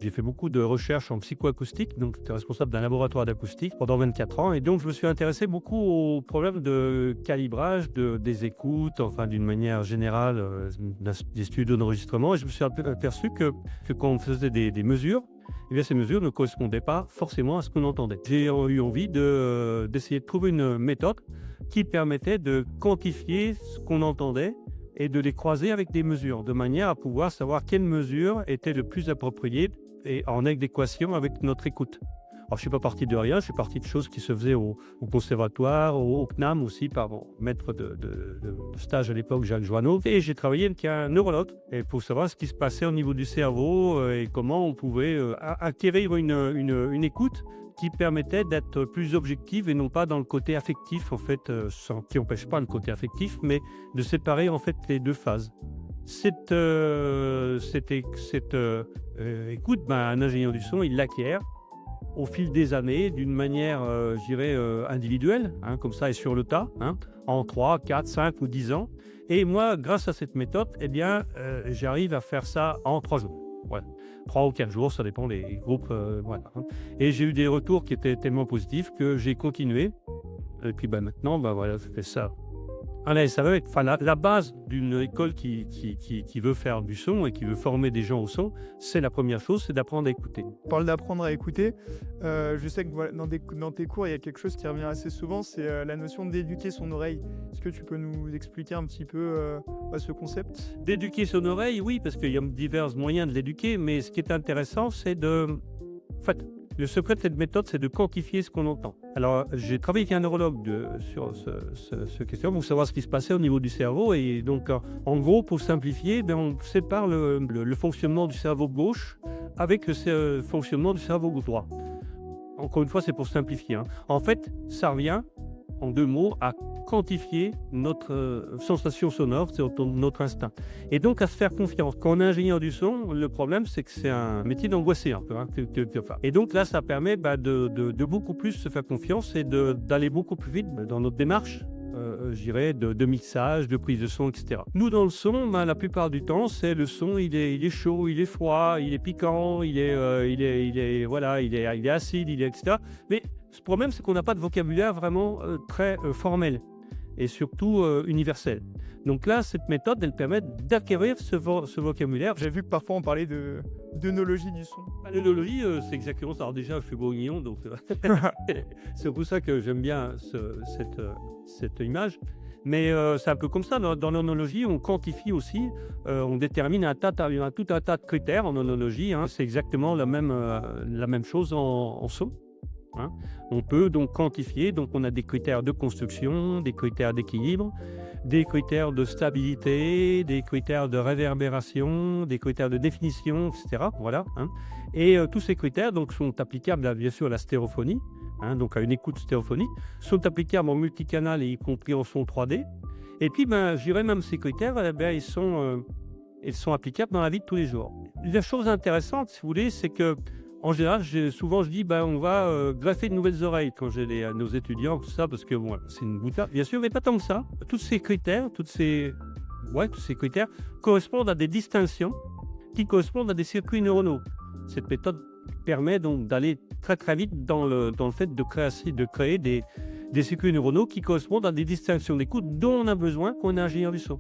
J'ai fait beaucoup de recherches en psychoacoustique, donc j'étais responsable d'un laboratoire d'acoustique pendant 24 ans et donc je me suis intéressé beaucoup aux problèmes de calibrage des écoutes, enfin d'une manière générale, des studios d'enregistrement et je me suis aperçu que quand on faisait des mesures, eh bien, ces mesures ne correspondaient pas forcément à ce qu'on entendait. J'ai eu envie d'essayer de trouver une méthode qui permettait de quantifier ce qu'on entendait et de les croiser avec des mesures, de manière à pouvoir savoir quelle mesure était le plus appropriée et en adéquation avec notre écoute. Alors, je ne suis pas parti de rien, je suis parti de choses qui se faisaient au conservatoire, au CNAM aussi, par mon maître de stage à l'époque, Jacques Joanneau. Et j'ai travaillé avec un neurologue pour savoir ce qui se passait au niveau du cerveau et comment on pouvait acquérir une écoute qui permettait d'être plus objective et non pas dans le côté affectif, en fait, qui n'empêche pas le côté affectif, mais de séparer en fait les deux phases. Cette écoute, un ingénieur du son, il l'acquiert au fil des années, d'une manière, je dirais, individuelle, comme ça et sur le tas, en 3, 4, 5 ou 10 ans. Et moi, grâce à cette méthode, eh bien, j'arrive à faire ça en 3 jours. Voilà. 3 ou 4 jours, ça dépend des groupes. Voilà. Et j'ai eu des retours qui étaient tellement positifs que j'ai continué. Et puis maintenant, voilà, je fais ça. La base d'une école qui veut faire du son et qui veut former des gens au son, c'est la première chose, c'est d'apprendre à écouter. On parle d'apprendre à écouter. Je sais que voilà, dans tes cours, il y a quelque chose qui revient assez souvent, c'est la notion d'éduquer son oreille. Est-ce que tu peux nous expliquer un petit peu ce concept? D'éduquer son oreille, oui, parce qu'il y a divers moyens de l'éduquer, mais ce qui est intéressant, c'est En fait, le secret de cette méthode, c'est de quantifier ce qu'on entend. Alors, j'ai travaillé avec un neurologue sur ce question pour savoir ce qui se passait au niveau du cerveau. Et donc, en gros, pour simplifier, on sépare le fonctionnement du cerveau gauche avec le fonctionnement du cerveau droit. Encore une fois, c'est pour simplifier. En fait, ça revient, en 2 mots, à quantifier notre sensation sonore, c'est notre instinct. Et donc à se faire confiance. Quand on est ingénieur du son, le problème c'est que c'est un métier d'angoissé un peu. Et donc là, ça permet de beaucoup plus se faire confiance et d'aller beaucoup plus vite dans notre démarche, je dirais, de mixage, de prise de son, etc. Nous, dans le son, la plupart du temps, c'est le son, il est chaud, il est froid, il est piquant, il est acide, etc. Mais ce problème, c'est qu'on n'a pas de vocabulaire vraiment très formel et surtout universel. Donc là, cette méthode, elle permet d'acquérir ce vocabulaire. J'ai vu que parfois on parlait d'œnologie du son. L'œnologie, c'est exactement ça. Alors déjà, je suis bourguignon, donc c'est pour ça que j'aime bien cette image. Mais c'est un peu comme ça. Dans l'œnologie, on quantifie aussi, on détermine tout un tas de critères en œnologie. C'est exactement la même chose en son. On peut donc quantifier, donc on a des critères de construction, des critères d'équilibre, des critères de stabilité, des critères de réverbération, des critères de définition, etc. Voilà. Et tous ces critères donc, sont applicables bien sûr à la stéréophonie, donc à une écoute stéréophonique, sont applicables en multicanal et y compris en son 3D. Et puis, je dirais même ces critères, ils sont applicables dans la vie de tous les jours. La chose intéressante, si vous voulez, c'est que en général, souvent je dis on va greffer de nouvelles oreilles quand j'ai nos étudiants, tout ça, parce que c'est une boutade, bien sûr, mais pas tant que ça. Tous ces critères correspondent à des distinctions qui correspondent à des circuits neuronaux. Cette méthode permet donc d'aller très très vite dans le fait de créer des circuits neuronaux qui correspondent à des distinctions d'écoute dont on a besoin quand on est ingénieur du son.